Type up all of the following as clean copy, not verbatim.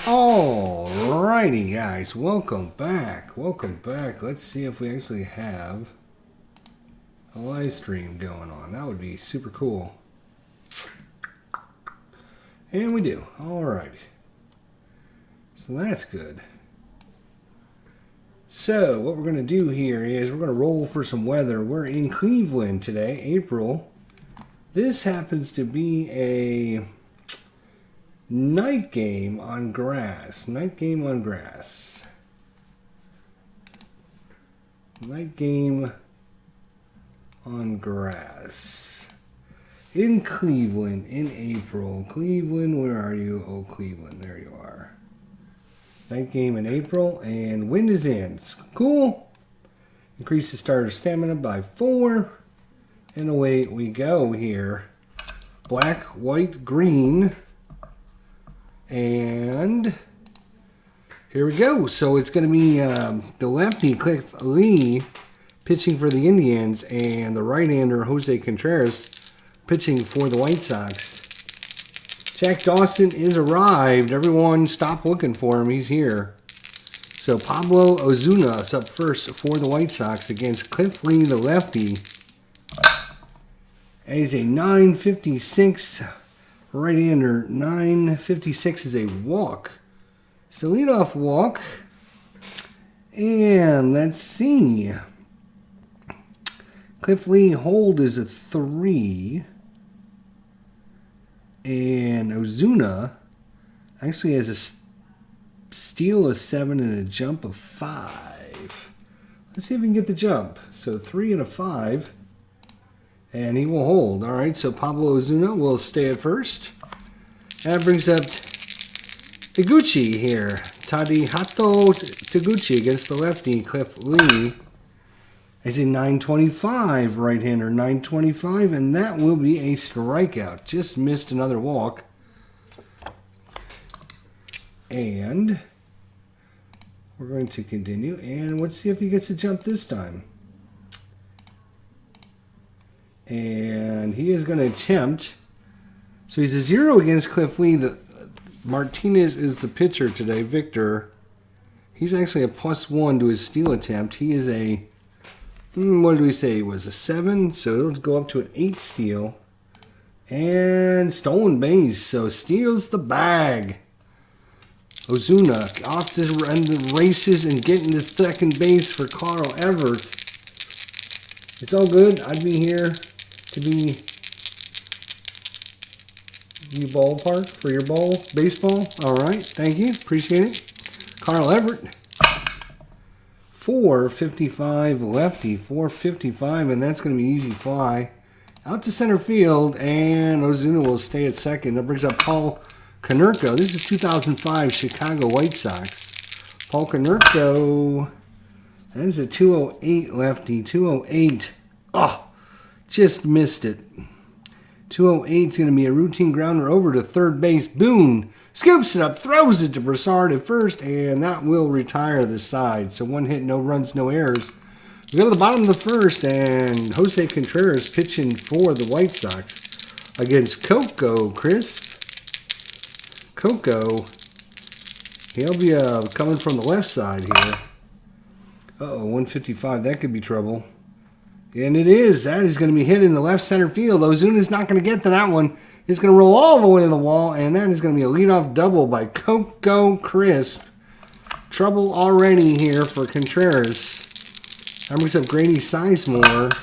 Alrighty, guys, welcome back. Welcome back. Let's see if we actually have a live stream going on. That would be super cool. And we do. Alrighty. So that's good. So what we're going to do here is we're going to roll for some weather. We're in Cleveland today, April. This happens to be a night game on grass. Night game on grass. Night game on grass. In Cleveland in April. Cleveland, where are you? Oh, Cleveland, there you are. Night game in April, and wind is in. It's cool. Increase the starter stamina by 4. And away we go here. Black, white, green. And here we go. So it's going to be the lefty, Cliff Lee, pitching for the Indians, and the right-hander, Jose Contreras, pitching for the White Sox. Jack Dawson is arrived. Everyone stop looking for him. He's here. So Pablo Ozuna is up first for the White Sox against Cliff Lee, the lefty. As a 9.56 right-hander. 9.56 is a walk. So leadoff walk. And let's see. Cliff Lee hold is a 3. And Ozuna actually has a steal of 7 and a jump of 5. Let's see if we can get the jump. So 3 and a 5. And he will hold. All right, so Pablo Ozuna will stay at first. That brings up Taguchi here. Tadihito Taguchi against the lefty, Cliff Lee. As a 9.25 right-hander, 9.25, and that will be a strikeout. Just missed another walk. And we're going to continue, and let's see if he gets a jump this time. And he is going to attempt. So he's a 0 against Cliff Lee. Martinez is the pitcher today, Victor. He's actually a +1 to his steal attempt. He is a, what did we say? He was a 7, so it'll go up to an 8 steal. And stolen base, so steals the bag. Ozuna off to run the races and getting to second base for Carl Everett. It's all good. I'd be here to be you ballpark for your baseball. All right, thank you, appreciate it. Carl Everett, 4.55 lefty, 4.55, and that's going to be easy fly out to center field, and Ozuna will stay at second. That brings up Paul Konerko. This is 2005 Chicago White Sox. Paul Konerko. That is a 208 lefty, 208. Oh, just missed it. 208 is going to be a routine grounder over to third base. Boone scoops it up, throws it to Broussard at first, and that will retire the side. So 1 hit, no runs, no errors. We go to the bottom of the first, and Jose Contreras pitching for the White Sox against Coco Crisp. Coco, he'll be coming from the left side here. Uh-oh, 155. That could be trouble. And it is. That is going to be hit in the left center field. Ozuna's not going to get to that one. It's going to roll all the way to the wall, and that is going to be a leadoff double by Coco Crisp. Trouble already here for Contreras. That brings up Grady Sizemore.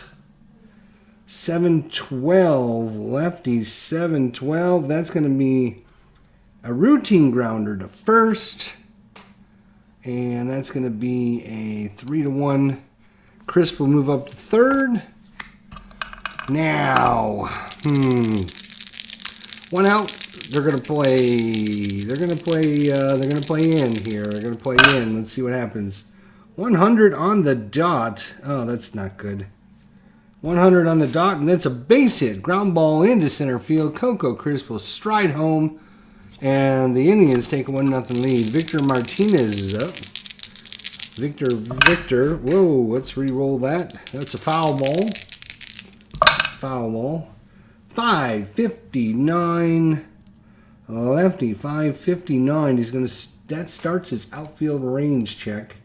7-12. Lefty 7-12. That's going to be a routine grounder to first. And that's going to be a 3-1. Crisp will move up to third. Now, 1 out. They're going to play. They're going to play in here. They're going to play in. Let's see what happens. 100 on the dot. Oh, that's not good. 100 on the dot, and that's a base hit. Ground ball into center field. Coco Crisp will stride home, and the Indians take a 1-0 lead. Victor Martinez is up. Victor. Whoa, let's re-roll that. That's a foul ball. Foul ball. 5:59 Lefty, 559. He's going to, that starts his outfield range check.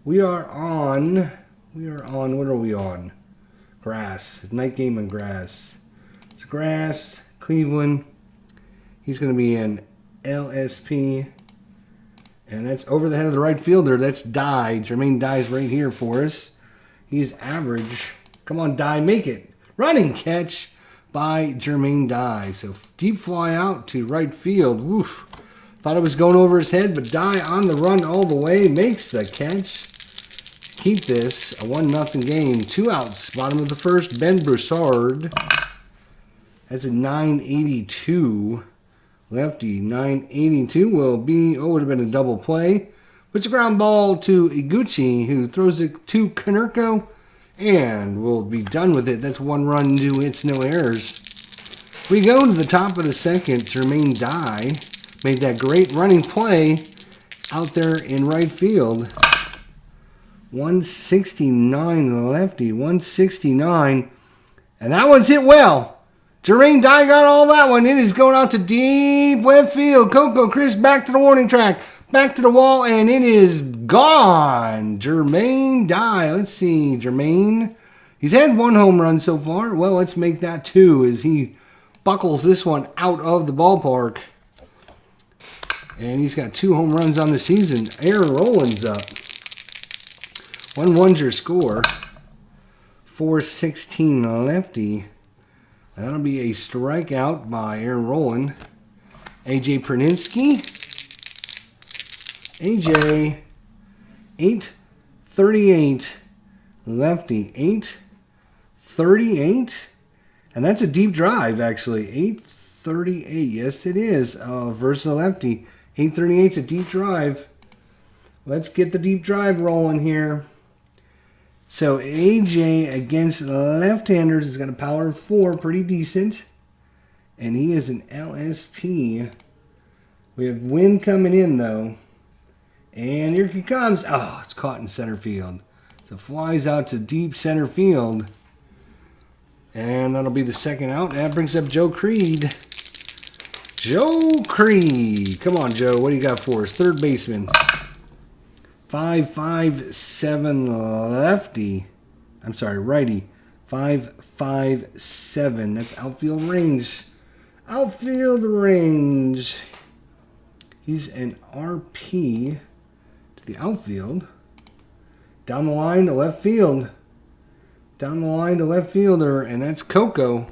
We are on, what are we on? Grass. Night game on grass. It's grass, Cleveland. He's going to be an LSP. And that's over the head of the right fielder. That's Dye. Jermaine Dye's right here for us. He's average. Come on, Dye, make it. Running catch by Jermaine Dye. So deep fly out to right field. Woof. Thought it was going over his head, but Dye on the run all the way. Makes the catch. Keep this a 1-0 game. 2 outs. Bottom of the first, Ben Broussard. That's a 982. Lefty, 982 will be, would have been a double play. Puts a ground ball to Iguchi, who throws it to Konerko, and we'll be done with it. That's 1 run to It's No Errors. We go to the top of the second. Jermaine Dye made that great running play out there in right field. 169 lefty, 169. And that one's hit well. Jermaine Dye got all that one. It is going out to deep left field. Coco Chris back to the warning track. Back to the wall, and it is gone. Jermaine Dye. Let's see, Jermaine. He's had 1 home run so far. Well, let's make that 2 as he buckles this one out of the ballpark. And he's got 2 home runs on the season. Aaron Rollins up. 1-1's your score. 416 lefty. That'll be a strikeout by Aaron Rowland. AJ Perninsky. AJ, 838. Lefty, 838. And that's a deep drive, actually. 838. Yes, it is. Versus the lefty. 838 is a deep drive. Let's get the deep drive rolling here. So AJ against left-handers has got a power of 4, pretty decent. And he is an LSP. We have wind coming in, though. And here he comes. Oh, it's caught in center field. So flies out to deep center field. And that'll be the second out. That brings up Joe Creed. Joe Creed. Come on, Joe. What do you got for us? Third baseman. 557 lefty. I'm sorry, righty. 557. That's outfield range. Outfield range. He's an RP to the outfield. Down the line to left field. Down the line to left fielder, and that's Coco.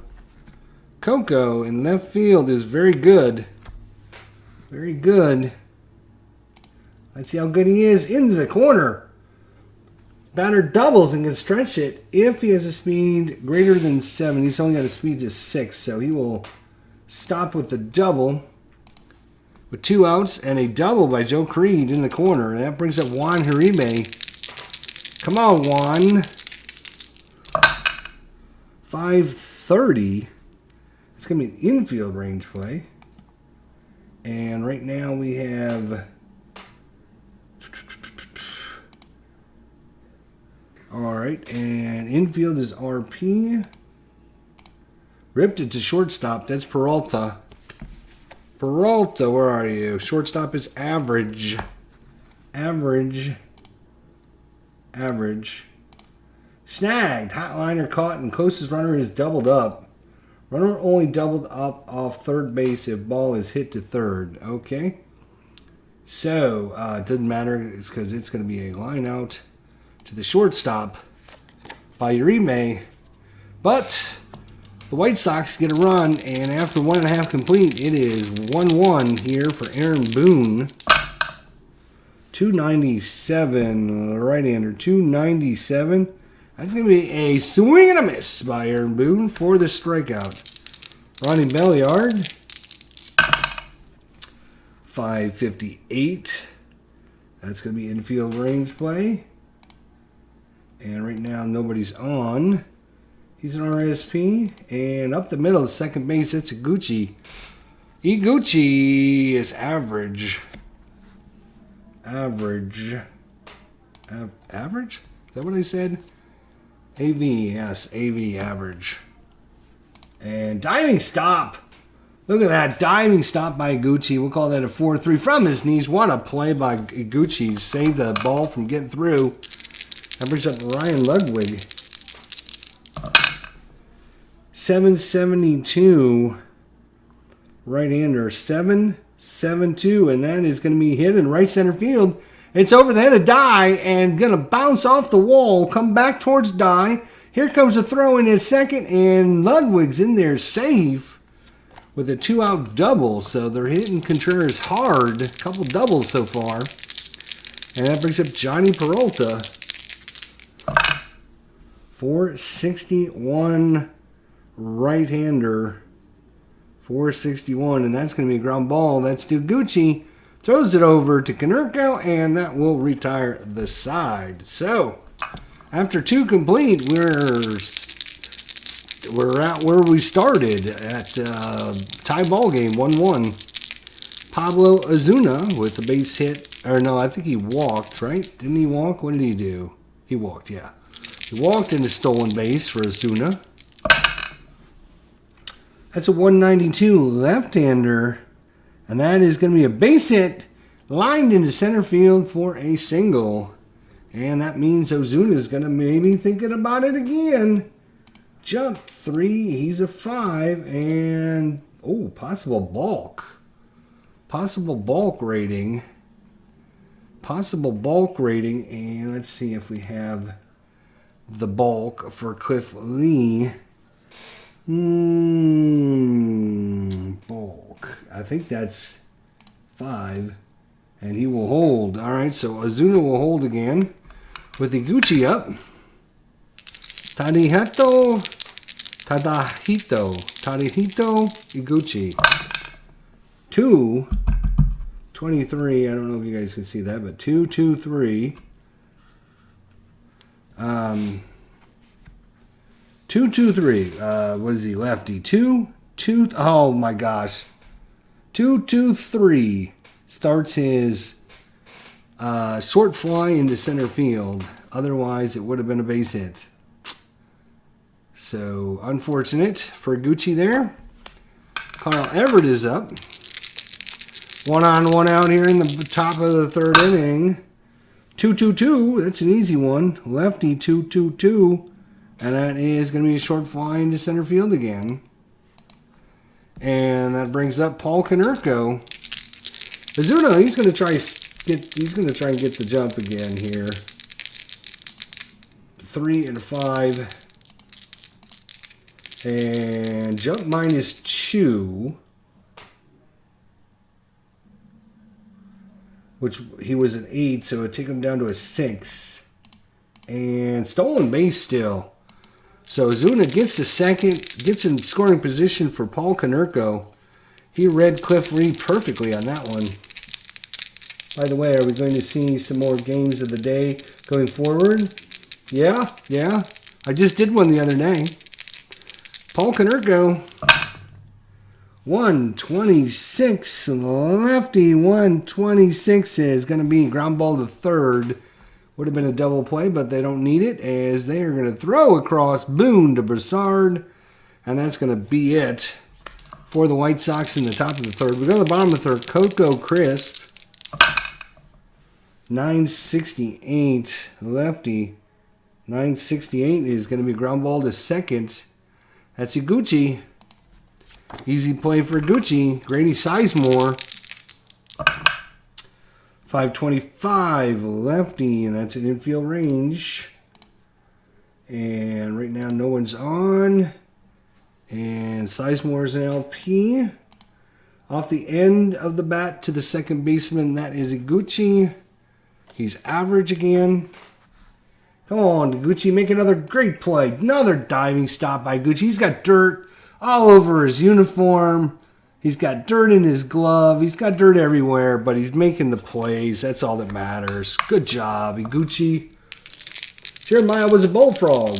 Coco in left field is very good. Very good. Let's see how good he is. Into the corner. Batter doubles and can stretch it if he has a speed greater than 7. He's only got a speed just 6, so he will stop with the double. With 2 outs and a double by Joe Creed in the corner. And that brings up Juan Uribe. Come on, Juan. 530. It's going to be an infield range play. And right now we have... Alright, and infield is RP. Ripped it to shortstop. That's Peralta. Peralta, where are you? Shortstop is average. Average. Average. Snagged. Hotliner caught, and closest runner is doubled up. Runner only doubled up off third base if ball is hit to third. Okay. So, it doesn't matter because it's going to be a line out to the shortstop by Uribe. But the White Sox get a run, and after 1.5 complete, it is 1-1 here for Aaron Boone. 297, right-hander, 297. That's going to be a swing and a miss by Aaron Boone for the strikeout. Ronnie Belliard, 558. That's going to be infield range play. And right now, nobody's on. He's an RSP. And up the middle of second base, it's Iguchi. Iguchi is average. Average. Average? Is that what I said? AV, yes, AV, average. And diving stop Look at that diving stop by Iguchi. We'll call that a 4-3 from his knees. What a play by Iguchi. Saved the ball from getting through. That brings up Ryan Ludwig. 772. Right-hander. 7-7-2. And that is going to be hit in right center field. It's over the head of Dye and going to bounce off the wall. Come back towards Dye. Here comes a throw in his second. And Ludwig's in there safe with a 2-out double. So they're hitting Contreras hard. A couple doubles so far. And that brings up Johnny Peralta. 461 right-hander. 461. And that's going to be a ground ball. That's Iguchi. Throws it over to Konerko. And that will retire the side. So after 2 complete, we're at where we started at tie ball game 1-1. Pablo Ozuna with the base hit. Or no, I think he walked, right? Didn't he walk? What did he do? He walked, yeah. He walked into stolen base for Ozuna. That's a 192 left-hander. And that is going to be a base hit lined into center field for a single. And that means Ozuna is going to maybe thinking about it again. Jump 3, he's a 5, and oh, possible balk. Possible balk rating. Possible bulk rating, and let's see if we have the bulk for Cliff Lee. Bulk. I think that's 5, and he will hold. All right, so Ozuna will hold again with Iguchi up. Tadahito Iguchi. 2-23. I don't know if you guys can see that, but 2-2-3. 2-2-3. What is he? Lefty. 2-2. Oh my gosh. 2-2-3 starts his short fly into center field. Otherwise, it would have been a base hit. So, unfortunate for Gucci there. Carl Everett is up. 1 on, 1 out here in the top of the 3rd inning. 2-2-2. That's an easy one. Lefty 2-2-2. And that is going to be a short fly into center field again. And that brings up Paul Konerko. Ozuna, he's going to try and get the jump again here. 3 and 5. And jump -2. Which he was an 8, so it would take him down to a 6. And stolen base still. So Ozuna gets to second, gets in scoring position for Paul Konerko. He read Cliff Lee perfectly on that one. By the way, are we going to see some more games of the day going forward? Yeah. I just did one the other day. Paul Konerko, 126, lefty 126 is going to be ground ball to 3rd. Would have been a double play, but they don't need it as they are going to throw across Boone to Broussard. And that's going to be it for the White Sox in the top of the 3rd. We go to the bottom of the 3rd. Coco Crisp, 968, lefty. 968 is going to be ground ball to 2nd. That's Iguchi. Easy play for Iguchi. Grady Sizemore. 525 lefty, and that's an infield range. And right now no one's on. And Sizemore's an LP. Off the end of the bat to the second baseman, that is Iguchi. He's average again. Come on, Iguchi, make another great play. Another diving stop by Iguchi. He's got dirt all over his uniform. He's got dirt in his glove. He's got dirt everywhere, but he's making the plays. That's all that matters. Good job, Iguchi. Jeremiah was a bullfrog.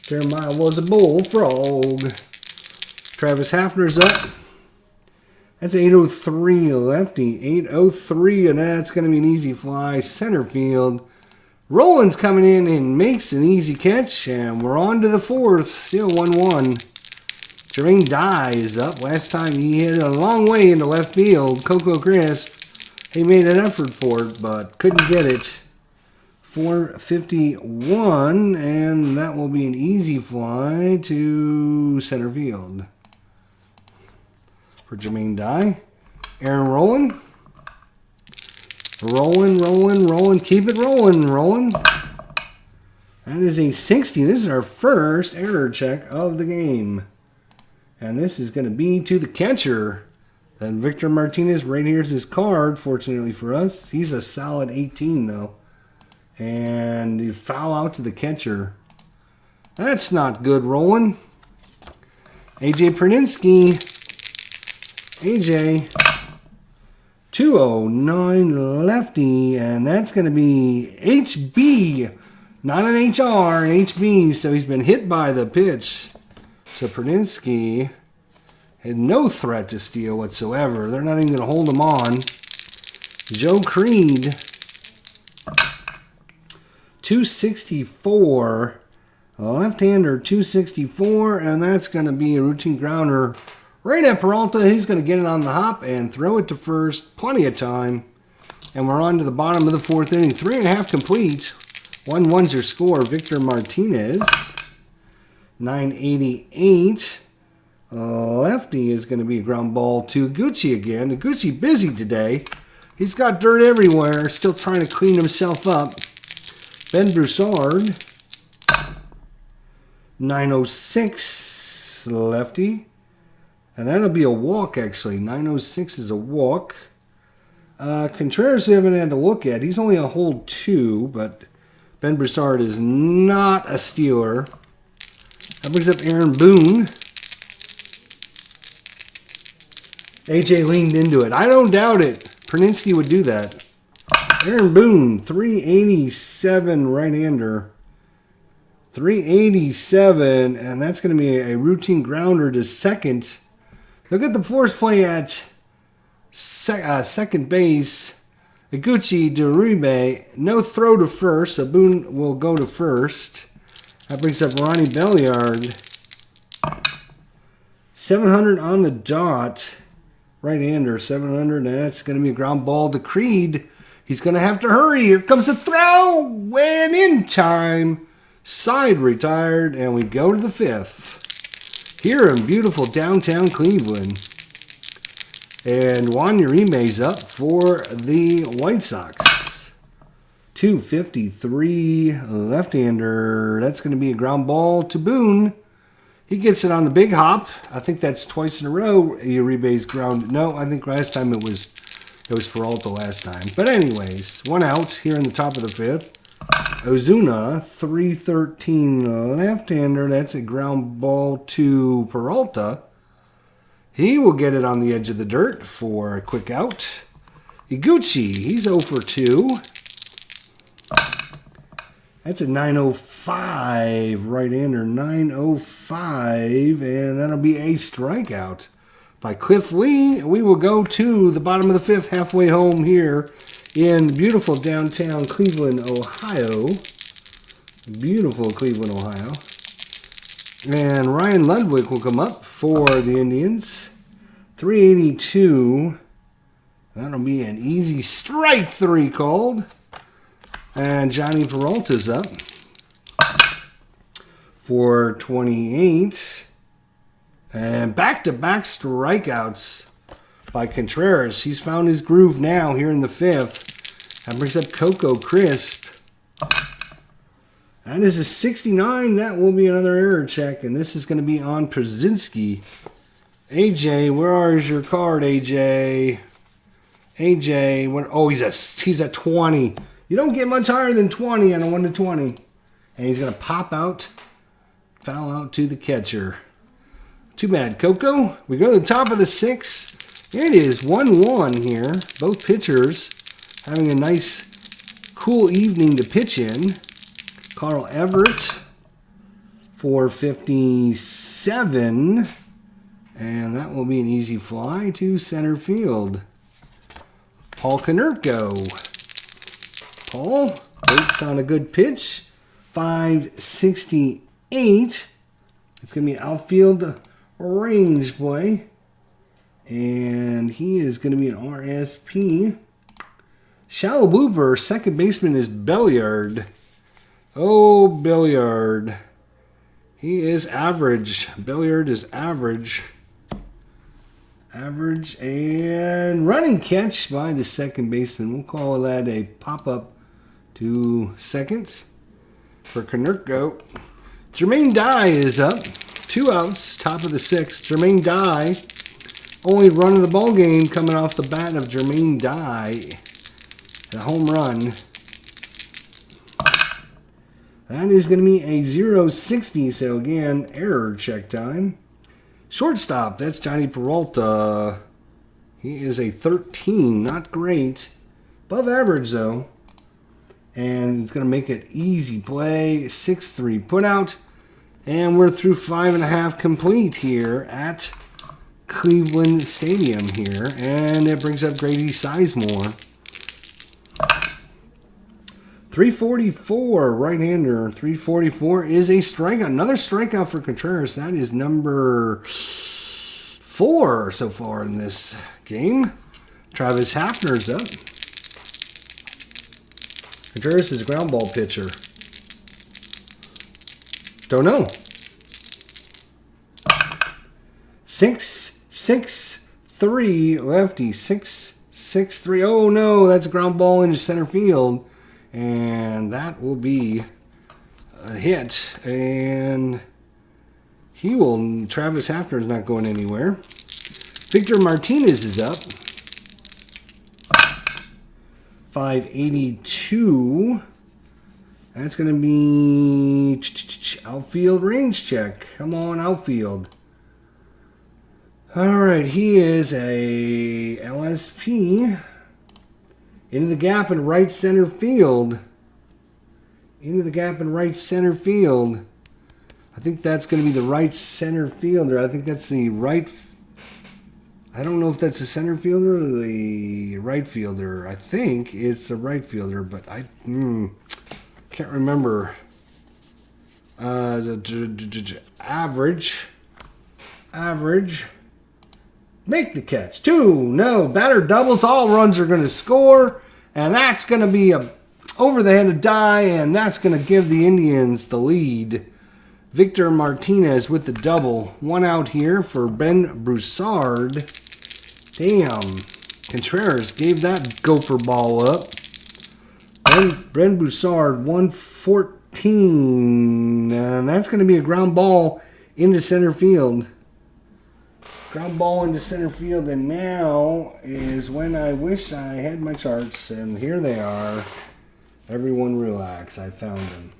Jeremiah was a bullfrog. Travis Hafner's up. That's 803 lefty. 803, and that's going to be an easy fly. Center field. Rollins coming in and makes an easy catch, and we're on to the 4th. Still 1-1. Jermaine Dye is up. Last time he hit a long way into left field. Coco Crisp, he made an effort for it, but couldn't get it. 451, and that will be an easy fly to center field for Jermaine Dye. Aaron Rowland. Rolling. Keep it rolling. That is a 60. This is our first error check of the game. And this is going to be to the catcher. Then Victor Martinez, right here's his card, fortunately for us. He's a solid 18, though. And you foul out to the catcher. That's not good, Roland. AJ Praninsky. AJ. 209 lefty. And that's going to be HB. Not an HR, an HB. So he's been hit by the pitch. So Praninsky had no threat to steal whatsoever. They're not even going to hold him on. Joe Creed. 264. Left-hander 264. And that's going to be a routine grounder right at Peralta. He's going to get it on the hop and throw it to first. Plenty of time. And we're on to the bottom of the fourth inning. 3.5 complete. 1-1's your score. Victor Martinez. 988. Lefty is going to be a ground ball to Gucci again. Gucci busy today. He's got dirt everywhere. Still trying to clean himself up. Ben Broussard. 906. Lefty. And that'll be a walk, actually. 906 is a walk. Contreras we haven't had to look at. He's only a hold 2, but Ben Broussard is not a stealer. That brings up Aaron Boone. AJ leaned into it. I don't doubt it. Praninsky would do that. Aaron Boone, 387 right-hander. 387, and that's going to be a routine grounder to second. Look at the force play at second base. Iguchi to Uribe. No throw to first, so Boone will go to first. That brings up Ronnie Belliard. 700 on the dot. Right-hander, 700. That's going to be a ground ball to Creed. He's going to have to hurry. Here comes the throw. And in time. Side retired. And we go to the fifth. Here in beautiful downtown Cleveland. And Juan Urime's up for the White Sox. 253 left-hander. That's going to be a ground ball to Boone. He gets it on the big hop. I think that's twice in a row. Uribe's ground. No, I think last time it was Peralta last time. But anyways, one out here in the top of the fifth. Ozuna, 313 left-hander. That's a ground ball to Peralta. He will get it on the edge of the dirt for a quick out. Iguchi, he's 0 for 2. That's a 905 right-hander, 905, and that'll be a strikeout by Cliff Lee. We will go to the bottom of the fifth, halfway home here in beautiful downtown Cleveland, Ohio. Beautiful Cleveland, Ohio. And Ryan Ludwig will come up for the Indians. 382. That'll be an easy strike 3 called. And Johnny Peralta's up for 28. And back-to-back strikeouts by Contreras. He's found his groove now here in the fifth. That brings up Coco Crisp. That is a 69. That will be another error check. And this is going to be on Przinsky. AJ, where is your card, AJ? AJ, what? Oh, he's at 20. You don't get much higher than 20 on a 1 to 20. And he's going to pop out, foul out to the catcher. Too bad, Coco. We go to the top of the sixth. It is 1-1 here. Both pitchers having a nice, cool evening to pitch in. Carl Everett, 457. And that will be an easy fly to center field. Paul Konerko. Paul waits on a good pitch. 568. It's going to be outfield range play. And he is going to be an RSP. Shallow blooper. Second baseman is Belliard. Oh, Belliard. He is average. Belliard is average. Average and running catch by the second baseman. We'll call that a pop-up to second for Konerko. Jermaine Dye is up. 2 outs, top of the 6th. Jermaine Dye, only run of the ball game coming off the bat of Jermaine Dye. A home run. That is going to be a 0-60, so again, error check time. Shortstop, that's Johnny Peralta. He is a 13, not great. Above average, though. And it's going to make it easy play. 6-3 put out. And we're through 5.5 complete here at Cleveland Stadium here. And it brings up Grady Sizemore. 344, right-hander. 344 is a strikeout. Another strikeout for Contreras. That is number 4 so far in this game. Travis Hafner's up. Contreras is a ground ball pitcher. Don't know. 6-6-3 lefty. 6-6-3. Oh no, that's a ground ball into center field. And that will be a hit. And Travis Hafner is not going anywhere. Victor Martinez is up. 582. That's going to be outfield range check. Come on, outfield. All right, he is a LSP. Into the gap in right center field. Into the gap in right center field. I think that's going to be the right center fielder. I think that's the right... I don't know if that's the center fielder or the right fielder. I think it's the right fielder, but I can't remember. Average. Make the catch. 2. No. Batter doubles. All runs are going to score. And that's going to be a over the head of Dye. And that's going to give the Indians the lead. Victor Martinez with the double. 1 out here for Ben Broussard. Damn. Contreras gave that gopher ball up. Ben Broussard, 114. And that's going to be a ground ball into center field. Ground ball into center field, and now is when I wish I had my charts, and here they are. Everyone relax, I found them.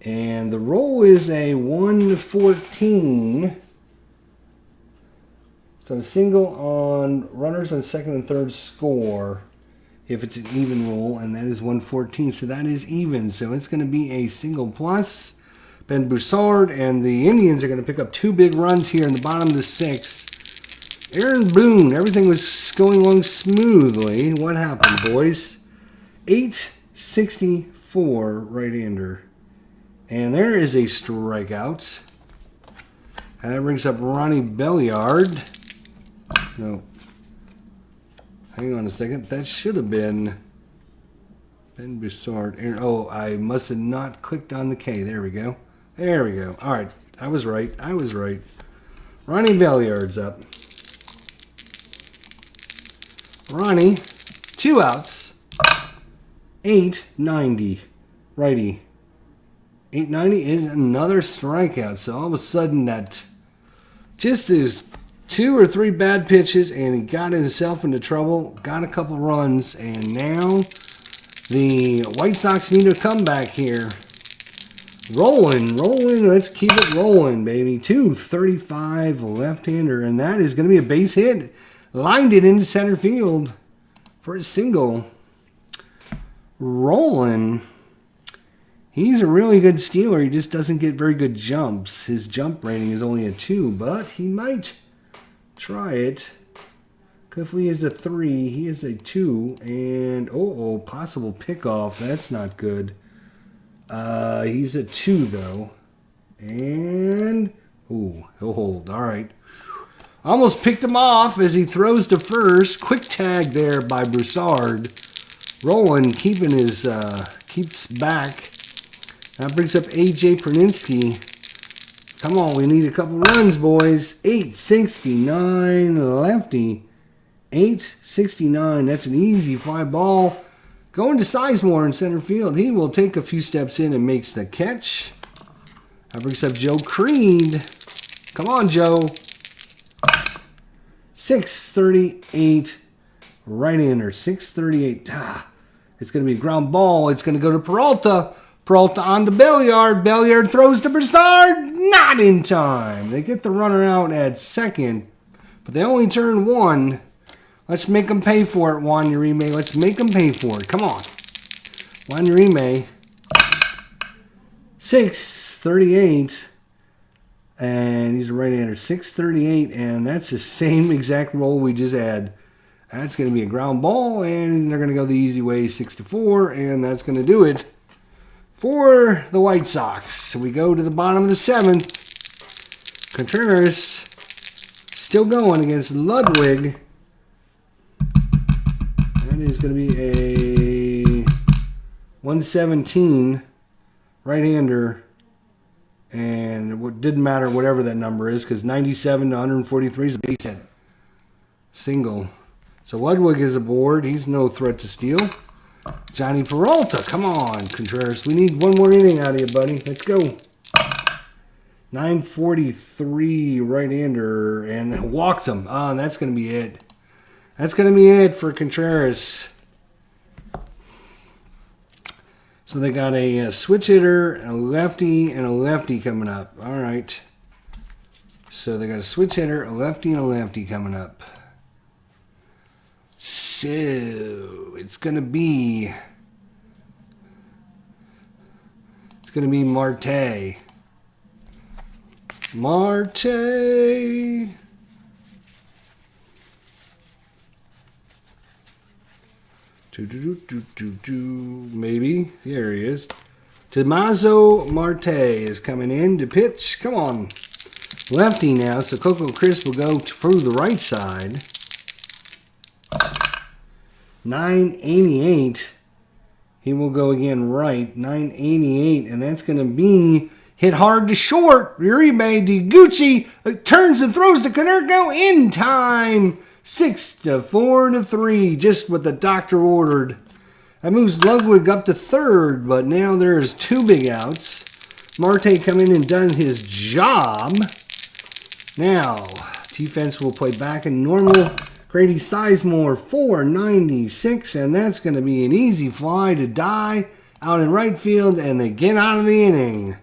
And the roll is a 114. So a single on runners on second and third score if it's an even roll, and that is 114. So that is even. So it's going to be a single plus. Ben Broussard, and the Indians are going to pick up 2 big runs here in the bottom of the 6th. Aaron Boone, everything was going along smoothly. What happened, boys? 864 right-hander. And there is a strikeout. And that brings up Ronnie Belliard. No. Hang on a second. That should have been Ben Broussard. Oh, I must have not clicked on the K. There we go. There we go. All right. I was right. Ronnie Belliard's up. Ronnie, 2 outs. 890. Righty. 890 is another strikeout. So all of a sudden that just is 2 or 3 bad pitches and he got himself into trouble. Got a couple runs. And now the White Sox need a comeback here. Rolling. Let's keep it rolling, baby. 235 left-hander, and that is going to be a base hit. Lined it into center field for a single. Rolling. He's a really good stealer. He just doesn't get very good jumps. His jump rating is only a 2, but he might try it. Cliffley is a 3. He is a 2. And, possible pickoff. That's not good. He's a 2, though. And Ooh, he'll hold. All right. Almost picked him off as he throws to first. Quick tag there by Broussard. Roland keeping his keeps back. That brings up A.J. Perninsky. Come on, we need a couple runs, boys. 869 lefty. 869. That's an easy fly ball. Going to Sizemore in center field. He will take a few steps in and makes the catch. That brings up Joe Creed. Come on, Joe. 638 right-hander. 638. It's going to be a ground ball. It's going to go to Peralta. Peralta on to Belliard. Belliard throws to Broussard. Not in time. They get the runner out at second, but they only turn one. Let's make them pay for it, Juan Uribe. Let's make them pay for it. Come on. Juan Uribe. 638. And he's a right-hander. 638, and that's the same exact roll we just had. That's going to be a ground ball, and they're going to go the easy way, 6-4, and that's going to do it for the White Sox. So we go to the bottom of the seventh. Contreras still going against Ludwig. That is going to be a 117 right-hander. And it didn't matter whatever that number is because 97 to 143 is a base hit. Single. So Ludwig is aboard. He's no threat to steal. Johnny Peralta. Come on, Contreras. We need one more inning out of you, buddy. Let's go. 943 right-hander and walked him. Oh, and that's going to be it. That's going to be it for Contreras. So they got a switch hitter, a lefty, and a lefty coming up. All right. So they got a switch hitter, a lefty, and a lefty coming up. So it's gonna be Marte. Marte. Maybe. There he is. Tommaso Marte is coming in to pitch. Come on. Lefty now, so Coco Crisp will go through the right side. 988. He will go again right. 988, and that's going to be hit hard to short. Uribe Deguchi turns and throws to Konerko in time. 6-4-3, just what the doctor ordered. That moves Ludwig up to third, but now there's two big outs. Marte come in and done his job. Now, defense will play back in normal. Grady Sizemore, 496, and that's going to be an easy fly to die out in right field, and they get out of the inning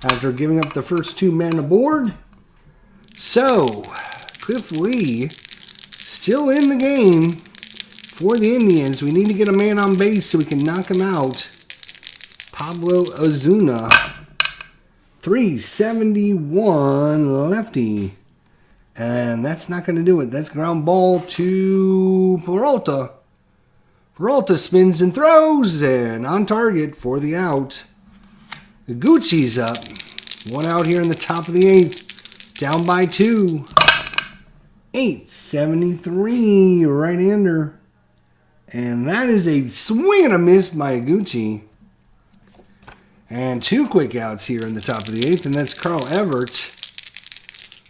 after giving up the first two men aboard. So, Cliff Lee still in the game for the Indians. We need to get a man on base so we can knock him out. Pablo Ozuna, 371 lefty. And that's not going to do it. That's ground ball to Peralta. Peralta spins and throws, and on target for the out. The Gucci's up. One out here in the top of the eighth. Down by 2. 873 right-hander. And that is a swing and a miss by Gucci. And two quick outs here in the top of the eighth, and that's Carl Everett.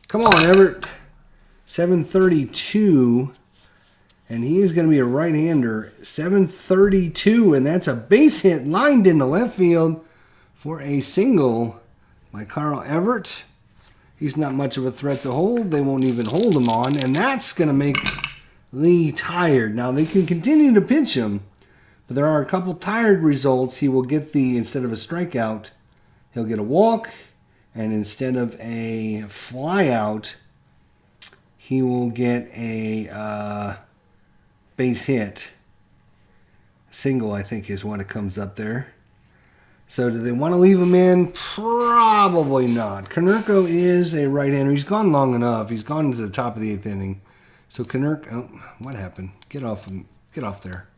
Come on, Everett. 732. And he is going to be a right-hander. 732, and that's a base hit lined into left field for a single by Carl Everett. He's not much of a threat to hold. They won't even hold him on, and that's going to make Lee tired. Now, they can continue to pitch him, but there are a couple tired results. He will get instead of a strikeout, he'll get a walk, and instead of a flyout, he will get a base hit. Single, I think, is what it comes up there. So do they want to leave him in? Probably not. Konerko is a right-hander. He's gone long enough. He's gone to the top of the eighth inning. So Konerko, oh, what happened? Get off there.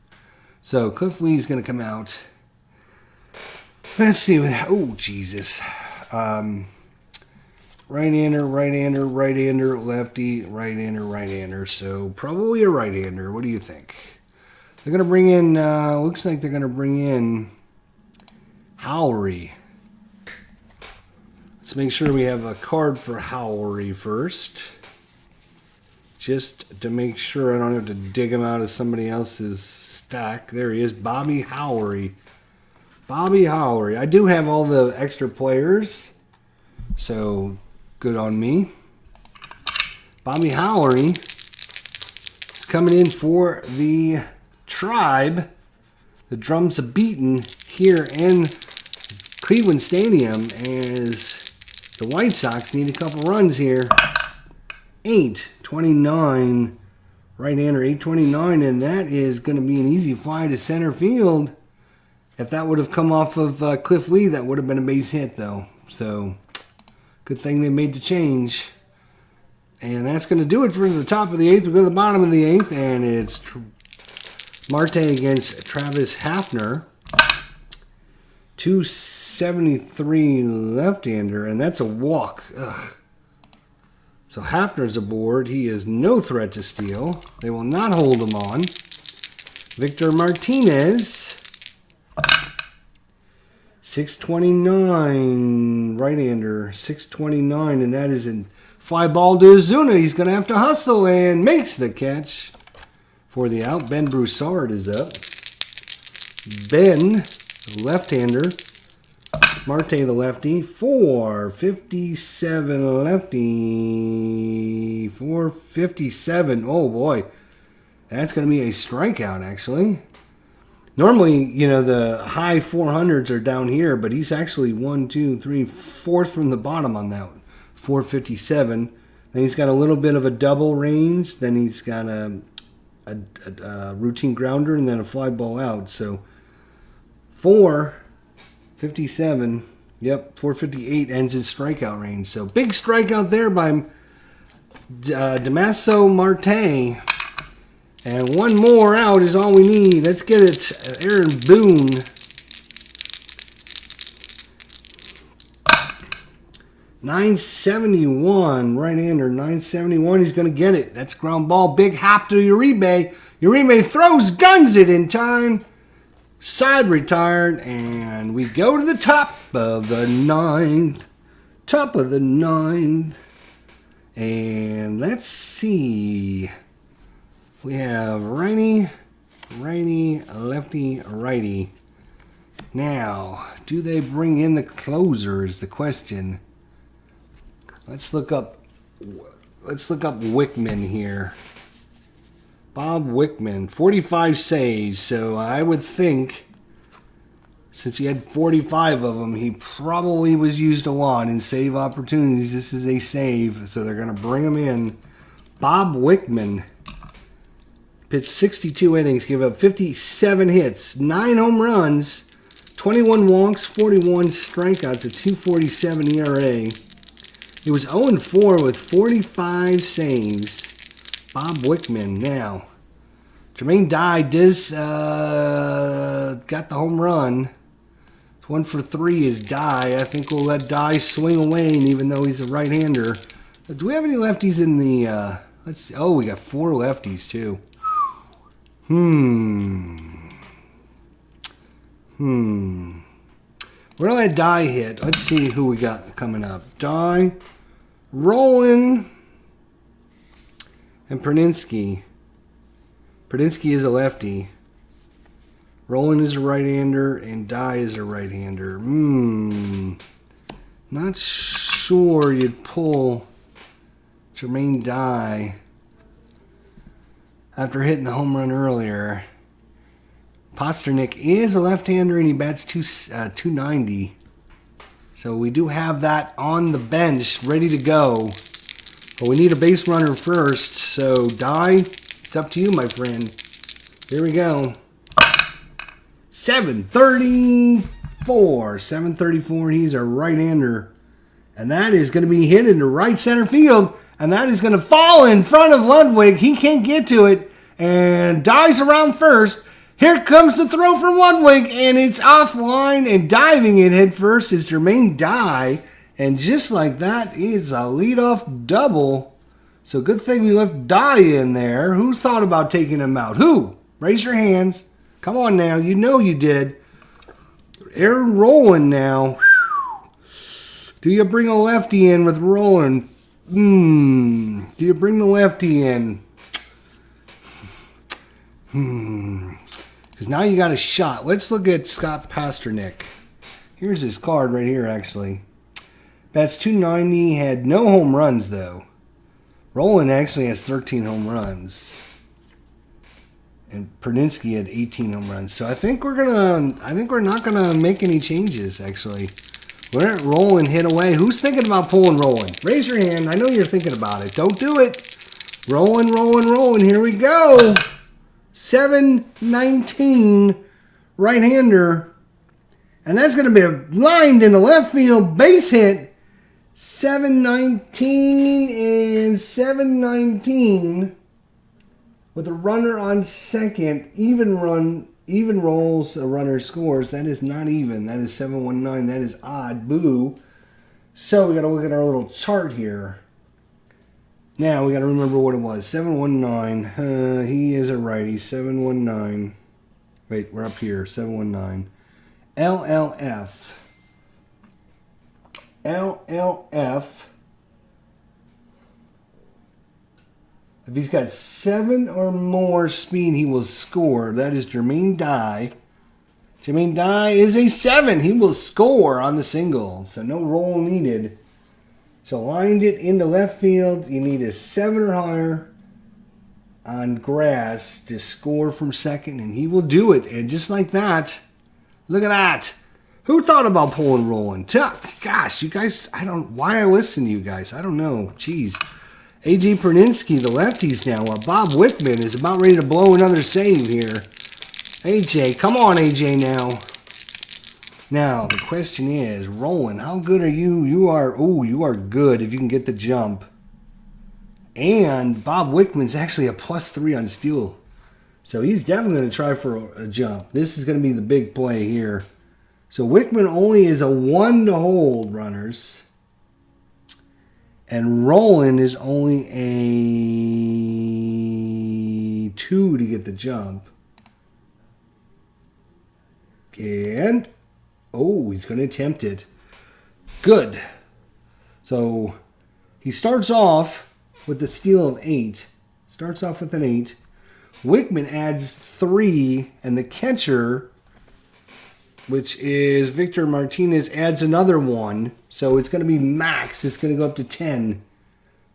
So Cliff Lee's going to come out. Let's see. Oh, Jesus. Right-hander, right-hander, right-hander, lefty, right-hander, right-hander. So probably a right-hander. What do you think? They're going to bring in, looks like they're going to bring in Howry. Let's make sure we have a card for Howry first. Just to make sure I don't have to dig him out of somebody else's stack. There he is, Bobby Howry. Bobby Howry. I do have all the extra players, so good on me. Bobby Howry is coming in for the Tribe. The drums are beaten here in Cleveland Stadium as the White Sox need a couple runs here. 8-29, right-hander, 8-29, and that is going to be an easy fly to center field. If that would have come off of Cliff Lee, that would have been a base hit, though. So, good thing they made the change. And that's going to do it for the top of the 8th. We go to the bottom of the 8th, and it's Marte against Travis Hafner. 273 left-hander, and that's a walk. Ugh. So Hafner's aboard. He is no threat to steal. They will not hold him on. Victor Martinez. 629 right-hander. 629, and that is in fly ball to Ozuna. He's going to have to hustle and makes the catch for the out. Ben Broussard is up. Ben, left-hander. Marte the lefty, 457 lefty, 457. Oh boy, that's going to be a strikeout actually. Normally, you know, the high 400s are down here, but he's actually 1, 2, 3, fourth from the bottom on that one. 457. Then he's got a little bit of a double range. Then he's got a routine grounder and then a fly ball out. So 457, yep, 458 ends his strikeout range. So big strikeout there by Damaso Marte. And one more out is all we need. Let's get it, Aaron Boone. .971, right-hander, 971. He's going to get it. That's ground ball. Big hop to Uribe. Uribe throws, guns it in time. Side retired, and we go to the top of the 9th. Top of the 9th. And let's see. We have righty, lefty, righty. Now, do they bring in the closer is the question. Let's look up Wickman here. Bob Wickman, 45 saves. So I would think, since he had 45 of them, he probably was used a lot in save opportunities. This is a save, so they're going to bring him in. Bob Wickman pitched 62 innings, gave up 57 hits, 9 home runs, 21 walks, 41 strikeouts, a 2.47 ERA. He was 0-4 with 45 saves. Bob Wickman. Now, Jermaine Dye got the home run. 1 for 3 is Dye. I think we'll let Dye swing away, and even though he's a right-hander. Do we have any lefties in the... let's see. Oh, we got 4 lefties, too. We're going to let Dye hit. Let's see who we got coming up. Dye, Roland, and Perninsky. Perninsky is a lefty. Roland is a right-hander, and Dye is a right-hander. Not sure you'd pull Jermaine Dye after hitting the home run earlier. Pasternak is a left-hander, and he bats 290. So we do have that on the bench, ready to go. But we need a base runner first. So, Dye, it's up to you, my friend. Here we go. 734. 734. He's a right-hander. And that is going to be hit into right center field. And that is going to fall in front of Ludwig. He can't get to it. And Dye's around first. Here comes the throw from Ludwig. And it's offline. And diving it head first is Jermaine Dye. And just like that is a leadoff double. So good thing we left Dye in there. Who thought about taking him out? Who? Raise your hands. Come on now. You know you did. Aaron Rowland now. Do you bring a lefty in with Rowland? Do you bring the lefty in? Because now you got a shot. Let's look at Scott Pasternak. Here's his card right here, actually. Bats .290, had no home runs, though. Rowland actually has 13 home runs. And Perninsky had 18 home runs. So I think we're not gonna make any changes, actually. We're at Rowland hit away. Who's thinking about pulling Rowland? Raise your hand. I know you're thinking about it. Don't do it. Rowland, Rowland, Rowland. Here we go. 719 right-hander. And that's going to be lined in the left field base hit. 719 and 719 with a runner on second. Even rolls, a runner scores. That is not even. That is 719. That is odd. Boo. So we got to look at our little chart here. Now we got to remember what it was. 719. He is a righty. 719. Wait, we're up here. 719. LLF. If he's got 7 or more speed, he will score. That is Jermaine Dye. Jermaine Dye is a 7. He will score on the single. So no roll needed. So lined it into left field. You need a 7 or higher on grass to score from second, and he will do it. And just like that, look at that. Who thought about pulling Rowland? Gosh, you guys, why I listen to you guys. I don't know. Jeez. A.J. Perninsky, the lefties now. Bob Wickman is about ready to blow another save here. A.J., come on, A.J. now. Now, the question is, Rowland, how good are you? You are good if you can get the jump. And Bob Wickman's actually a +3 on steal. So he's definitely going to try for a jump. This is going to be the big play here. So Wickman only is a 1 to hold runners. And Rowland is only a 2 to get the jump. And, he's going to attempt it. Good. So he starts off with the steal of 8. Starts off with an 8. Wickman adds 3, and the catcher, which is Victor Martinez, adds another 1. So it's going to be max. It's going to go up to 10.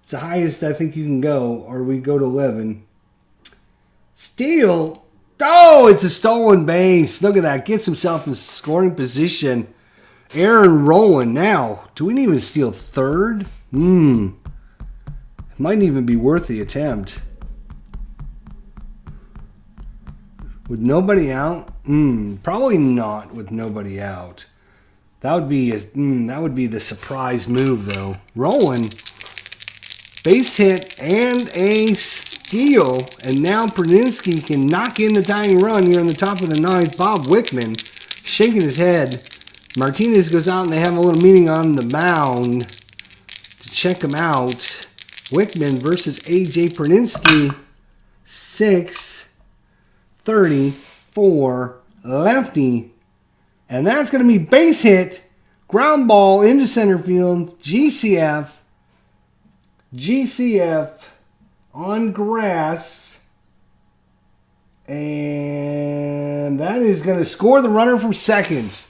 It's the highest I think you can go, or we go to 11. Steal. Oh, it's a stolen base. Look at that. Gets himself in scoring position. Aaron Rowland now. Do we even steal third? Might even be worth the attempt. With nobody out? Probably not with nobody out. That would be the surprise move, though. Rowland, base hit and a steal, and now Perninsky can knock in the tying run here in the top of the 9th. Bob Wickman shaking his head. Martinez goes out and they have a little meeting on the mound to check him out. Wickman versus A.J. Perninsky. 6-34 lefty. And that's going to be base hit. Ground ball into center field. GCF on grass. And that is going to score the runner from second.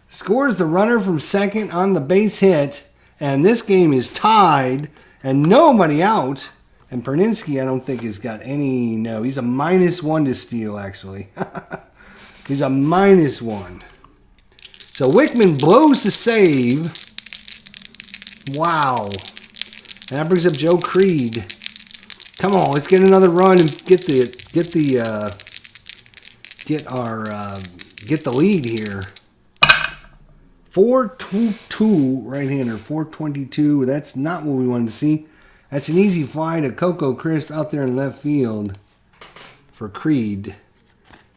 Scores the runner from second on the base hit. And this game is tied. And nobody out. And Perninsky, I don't think, has got any... No, he's a -1 to steal, actually. He's a -1. So Wickman blows the save. Wow. And that brings up Joe Creed. Come on, let's get another run and get the lead here. 4-2-2 right-hander. 422. That's not what we wanted to see. That's an easy fly to Coco Crisp out there in left field for Creed.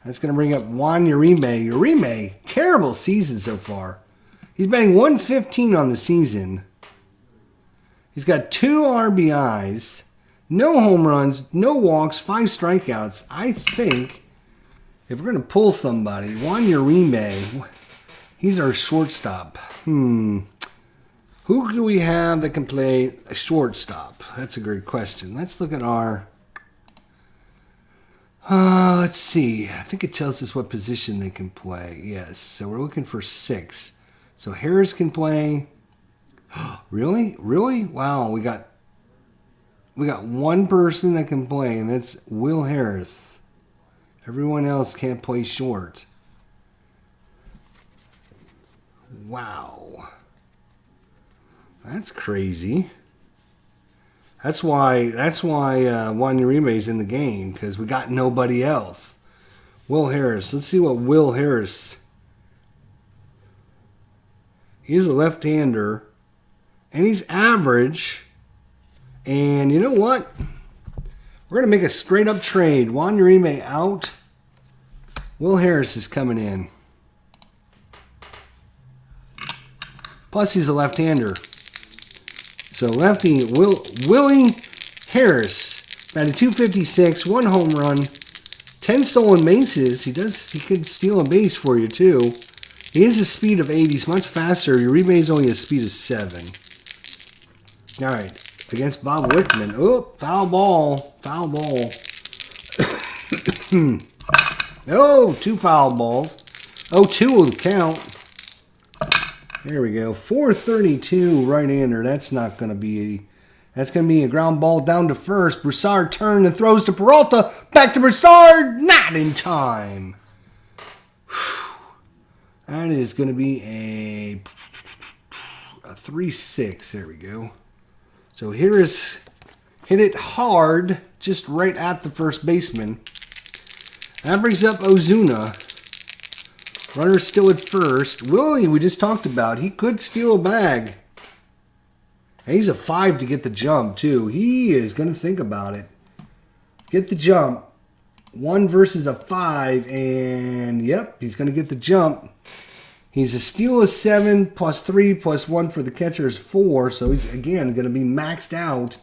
That's going to bring up Juan Uribe. Uribe, terrible season so far. He's batting 115 on the season. He's got 2 RBIs, no home runs, no walks, 5 strikeouts. I think if we're going to pull somebody, Juan Uribe, he's our shortstop. Who do we have that can play a shortstop? That's a great question. Let's look at our... let's see. I think it tells us what position they can play. Yes, so we're looking for 6. So Harris can play... Really? Really? Wow, we got one person that can play, and that's Will Harris. Everyone else can't play short. Wow. That's crazy. That's why Juan Uribe's in the game, because we got nobody else. Will Harris. Let's see what Will Harris... He's a left-hander. And he's average. And you know what? We're going to make a straight-up trade. Juan Uribe out. Will Harris is coming in. Plus, he's a left-hander. So, lefty Willie Harris. Batted .256, 1 home run, 10 stolen bases. He could steal a base for you, too. He has a speed of 8. He's much faster. Uribe's only a speed of 7. All right, against Bob Wickman. Oh, foul ball. Foul ball. Oh, 2 foul balls. Oh, 2 will count. There we go. 432 right-hander. That's not going to be... That's going to be a ground ball down to first. Broussard turns and throws to Peralta. Back to Broussard. Not in time. That is going to be a 3-6. There we go. So here is hit it hard, just right at the first baseman. That brings up Ozuna. Runner still at first. Willie, we just talked about, he could steal a bag. And he's a 5 to get the jump, too. He is going to think about it. Get the jump. 1 versus a 5, and yep, he's going to get the jump. He's a steal of 7, plus 3, plus 1 for the catcher is 4. So he's, again, going to be maxed out.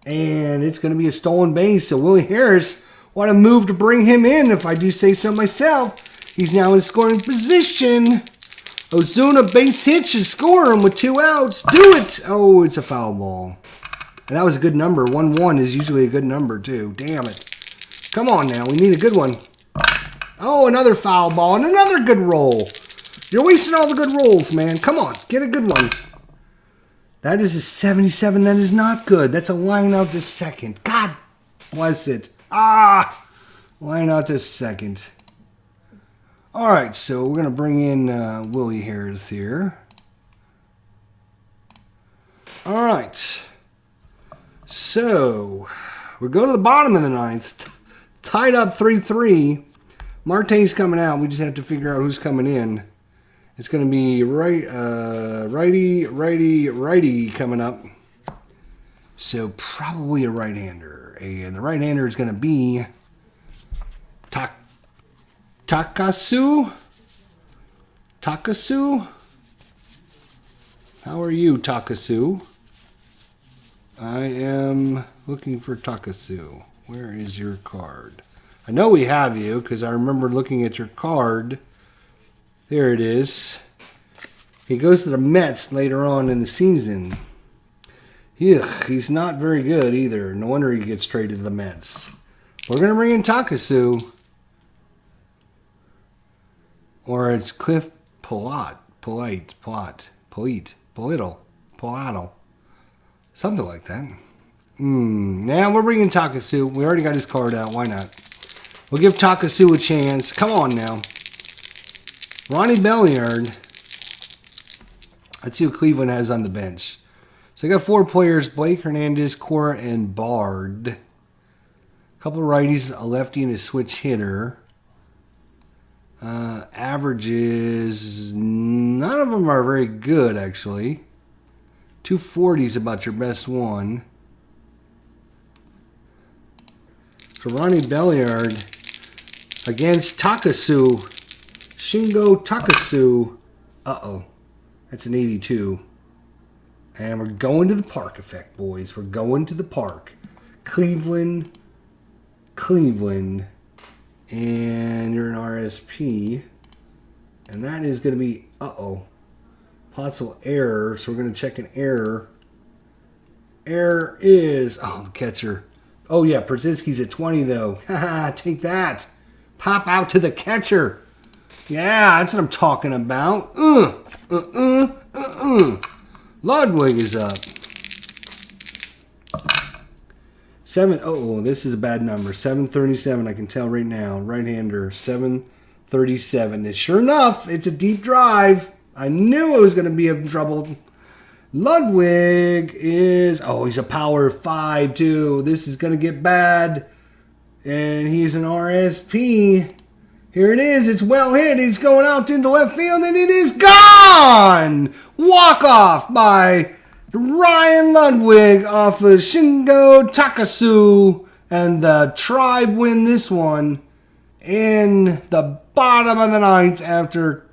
And it's going to be a stolen base. So Willie Harris, what a move to bring him in, if I do say so myself. He's now in scoring position. Ozuna base hit should score him with 2 outs. Do it! Oh, it's a foul ball. And that was a good number. 1-1 is usually a good number, too. Damn it. Come on now. We need a good one. Oh, another foul ball and another good roll. You're wasting all the good rolls, man. Come on, get a good one. That is a 77. That is not good. That's a line out to second. God bless it. Line out to second. All right, so we're going to bring in Willie Harris here. All right. So, we go to the bottom of the 9th. Tied up 3-3. Marte's coming out. We just have to figure out who's coming in. It's going to be righty coming up. So probably a right-hander. And the right-hander is going to be Takasu. Takasu? How are you, Takasu? I am looking for Takasu. Where is your card? I know we have you because I remember looking at your card. There it is. He goes to the Mets later on in the season. Ugh, he's not very good either. No wonder he gets traded to the Mets. We're going to bring in Takasu. Or it's Cliff Polito. Something like that. Now we're bringing Takasu. We already got his card out. Why not? We'll give Takasu a chance. Come on now. Ronnie Belliard. Let's see what Cleveland has on the bench. So I got 4 players. Blake, Hernandez, Cora, and Bard. A couple of righties, a lefty, and a switch hitter. Averages, none of them are very good, actually. 240 is about your best one. So Ronnie Belliard against Takasu. Shingo Takasu. Uh-oh. That's an 82. And we're going to the park effect, boys. We're going to the park. Cleveland. And you're an RSP. And that is going to be, possible error. So we're going to check an error. Error is, the catcher. Oh, yeah, Brzezinski's at 20, though. Haha, take that. Pop out to the catcher. Yeah, that's what I'm talking about. Ludwig is up. 7, this is a bad number. 737, I can tell right now. Right-hander, 737. And sure enough, it's a deep drive. I knew it was going to be in trouble. Ludwig is, he's a power 5, too. This is going to get bad. And he's an RSP. Here it is. It's well hit. It's going out into left field, and it is gone! Walk-off by Ryan Ludwig off of Shingo Takasu. And the Tribe win this one in the bottom of the ninth after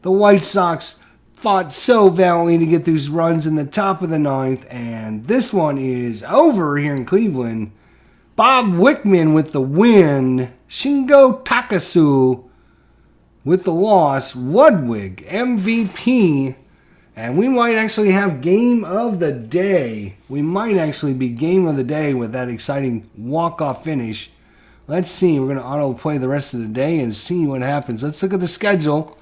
the White Sox fought so valiantly to get these runs in the top of the ninth. And this one is over here in Cleveland. Bob Wickman with the win. Shingo Takasu with the loss. Ludwig, MVP. And we might actually have game of the day. We might actually be game of the day with that exciting walk-off finish. Let's see. We're going to auto-play the rest of the day and see what happens. Let's look at the schedule.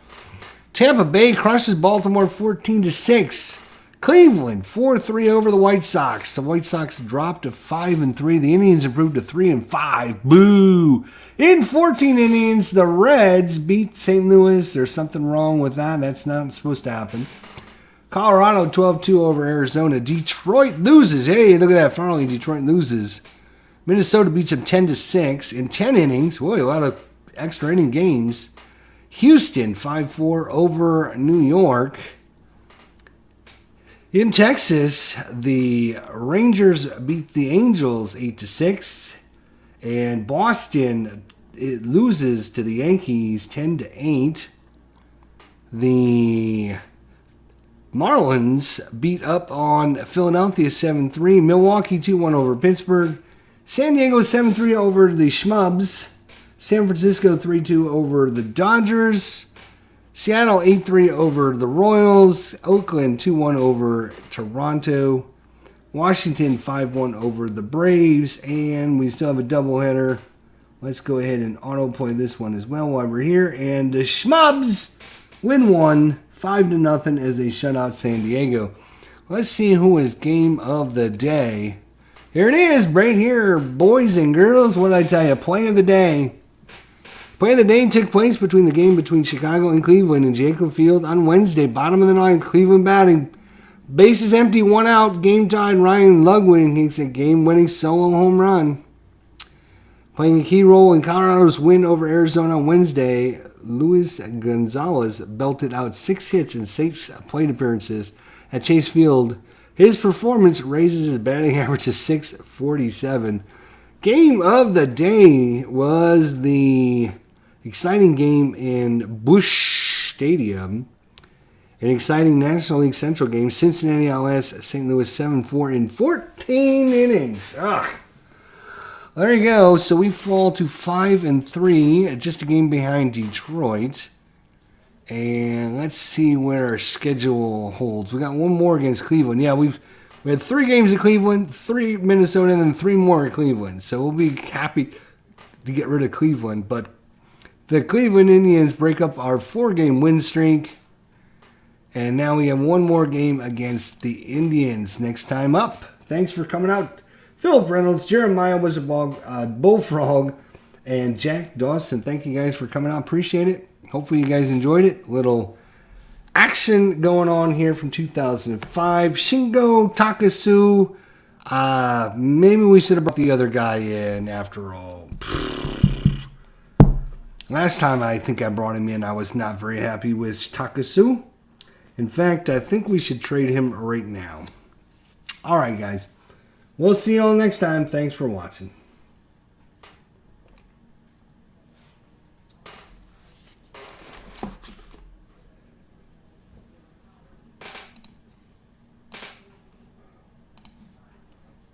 Tampa Bay crushes Baltimore 14-6. Cleveland 4-3 over the White Sox. The White Sox dropped to 5-3. The Indians improved to 3-5. Boo! In 14 innings, the Reds beat St. Louis. There's something wrong with that. That's not supposed to happen. Colorado 12-2 over Arizona. Detroit loses. Hey, look at that. Finally, Detroit loses. Minnesota beats them 10-6 in 10 innings. Boy, a lot of extra inning games. Houston 5-4 over New York. In Texas, the Rangers beat the Angels 8-6. And Boston loses to the Yankees 10-8. The Marlins beat up on Philadelphia 7-3. Milwaukee 2-1 over Pittsburgh. San Diego 7-3 over the Schmubs. San Francisco 3-2 over the Dodgers. Seattle 8-3 over the Royals. Oakland 2-1 over Toronto. Washington 5-1 over the Braves. And we still have a doubleheader. Let's go ahead and auto-play this one as well while we're here. And the Schmubs win 1, 5-0 as they shut out San Diego. Let's see who is game of the day. Here it is, right here, boys and girls. What did I tell you? Play of the day. Play of the day took place between the game between Chicago and Cleveland in Jacob Field on Wednesday. Bottom of the ninth, Cleveland batting. Bases empty, 1 out, game tied. Ryan Ludwig makes a game-winning solo home run. Playing a key role in Colorado's win over Arizona on Wednesday, Luis Gonzalez belted out 6 hits in 6 plate appearances at Chase Field. His performance raises his batting average to .647. Game of the day was the exciting game in Busch Stadium. An exciting National League Central game. Cincinnati LS, St. Louis 7-4 in 14 innings. There you go. So we fall to 5-3, just a game behind Detroit. And let's see where our schedule holds. We got one more against Cleveland. Yeah, we had 3 games at Cleveland, 3 Minnesota, and then 3 more at Cleveland. So we'll be happy to get rid of Cleveland. But the Cleveland Indians break up our 4-game win streak. And now we have one more game against the Indians next time up. Thanks for coming out. Philip Reynolds, Jeremiah was a Bullfrog, and Jack Dawson. Thank you guys for coming out. Appreciate it. Hopefully you guys enjoyed it. Little action going on here from 2005. Shingo Takasu. Maybe we should have brought the other guy in after all. Last time I think I brought him in, I was not very happy with Takasu. In fact, I think we should trade him right now. All right, guys. We'll see you all next time. Thanks for watching.